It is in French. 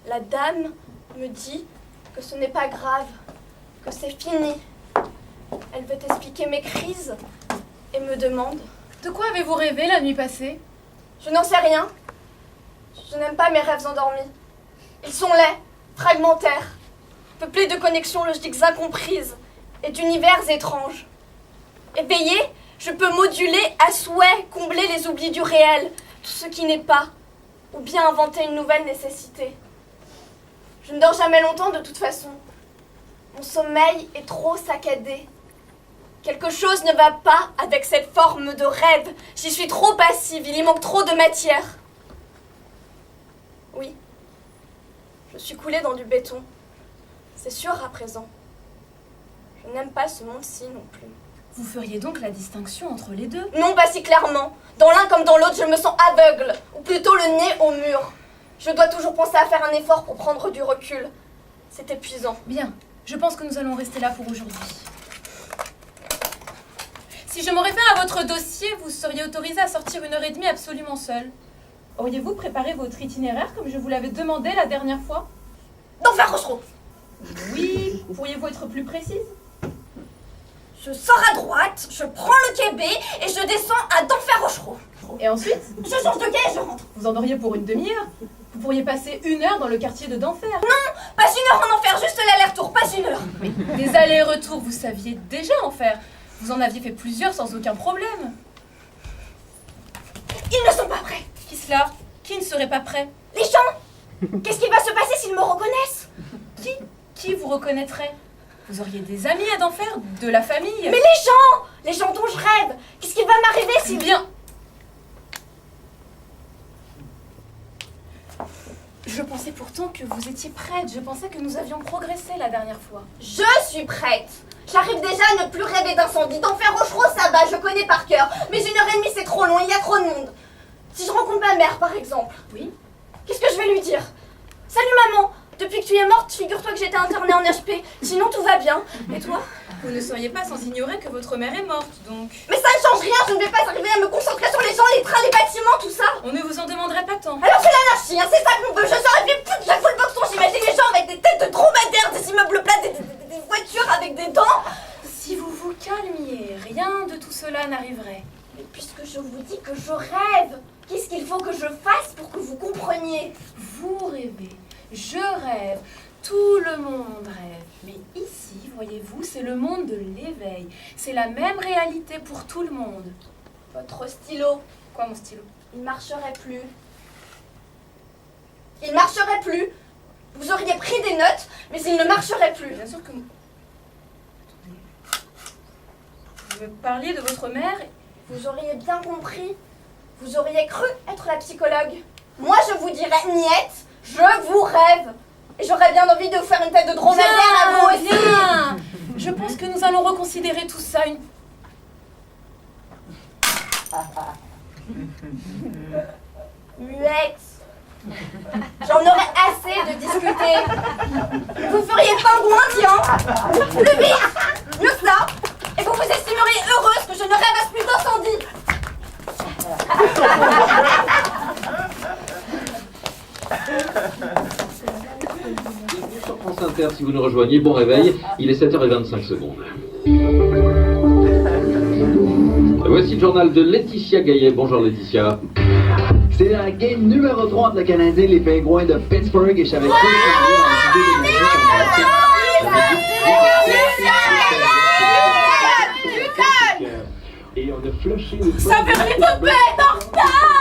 La dame me dit que ce n'est pas grave, que c'est fini. Elle veut expliquer mes crises et me demande... De quoi avez-vous rêvé la nuit passée? Je n'en sais rien. Je n'aime pas mes rêves endormis. Ils sont laids, fragmentaires, peuplés de connexions logiques incomprises et d'univers étranges. Éveillée, je peux moduler à souhait, combler les oublis du réel, tout ce qui n'est pas, ou bien inventer une nouvelle nécessité. Je ne dors jamais longtemps de toute façon. Mon sommeil est trop saccadé. Quelque chose ne va pas avec cette forme de rêve. J'y suis trop passive, il y manque trop de matière. Oui, je suis coulée dans du béton. C'est sûr à présent. Je n'aime pas ce monde-ci non plus. Vous feriez donc la distinction entre les deux? Non, pas si clairement. Dans l'un comme dans l'autre, je me sens aveugle, ou plutôt le nez au mur. Je dois toujours penser à faire un effort pour prendre du recul. C'est épuisant. Bien, je pense que nous allons rester là pour aujourd'hui. Si je me réfère à votre dossier, vous seriez autorisé à sortir 1h30 absolument seul. Auriez-vous préparé votre itinéraire comme je vous l'avais demandé la dernière fois? D'Enfer Rochereau. Oui, pourriez-vous être plus précise? Je sors à droite, je prends le quai B et je descends à d'Enfer Rochereau. Et ensuite? Je change de quai et je rentre. Vous en auriez pour une demi-heure. Vous pourriez passer 1 heure dans le quartier de d'Enfer. Non, pas 1 heure en enfer, juste l'aller-retour, pas 1 heure. Mais des allers-retours, vous saviez déjà en faire. Vous en aviez fait plusieurs sans aucun problème. Ils ne sont pas prêts. Qui cela? Qui ne serait pas prêt? Les gens. Qu'est-ce qui va se passer s'ils me reconnaissent? Qui vous reconnaîtrait? Vous auriez des amis à d'Enfer, de la famille. Mais les gens dont je rêve. Qu'est-ce qui va m'arriver si... Bien. Je pensais pourtant que vous étiez prête. Je pensais que nous avions progressé la dernière fois. Je suis prête. J'arrive déjà à ne plus rêver d'incendie. D'Enfer Rochereau, ça va, je connais par cœur. Mais 1h30, c'est trop long, il y a trop de monde. Si je rencontre ma mère, par exemple. Oui. Qu'est-ce que je vais lui dire? Salut maman, depuis que tu es morte, figure-toi que j'étais internée en HP. Sinon, tout va bien. Et toi? Vous ne seriez pas sans ignorer que votre mère est morte, donc... Mais ça ne change rien, je ne vais pas arriver à me concentrer sur les gens, les trains, les bâtiments, tout ça. On ne vous en demanderait pas tant. Alors c'est l'anarchie, hein, c'est ça qu'on veut. Je serai plus toute la full boxon. J'imagine les gens avec des têtes de dromadaires, des immeubles plats, des voitures avec des dents. Si vous vous calmiez, rien de tout cela n'arriverait. Mais puisque je vous dis que je rêve, qu'est-ce qu'il faut que je fasse pour que vous compreniez? Vous rêvez, je rêve, tout le monde rêve. Mais ici, voyez-vous, c'est le monde de l'éveil. C'est la même réalité pour tout le monde. Votre stylo, Quoi, mon stylo? il marcherait plus. Il marcherait plus. Vous auriez pris des notes, mais il ne marcherait plus. Bien sûr que... Attendez. Vous me parliez de votre mère? Vous auriez bien compris. Vous auriez cru être la psychologue. Moi, je vous dirais, niette, je vous rêve. Et j'aurais bien envie de vous faire une tête de dromadaire à vous aussi. Bien. Je pense que nous allons reconsidérer tout ça. Muette. J'en aurais assez de discuter. Vous feriez pingouin, tiens. Plus vite. Mieux que ça. Et vous vous estimeriez heureuse que je ne rêvasse plus d'incendie. Sur France Inter, si vous nous rejoignez, bon réveil, il est 7h25. Voici le journal de Laetitia Gaillet. Bonjour Laetitia. C'est la game numéro 3 entre le Canadien et les Pingouins de Pittsburgh et je savais Et on a flushé les... Ça fait l'épopée en retard.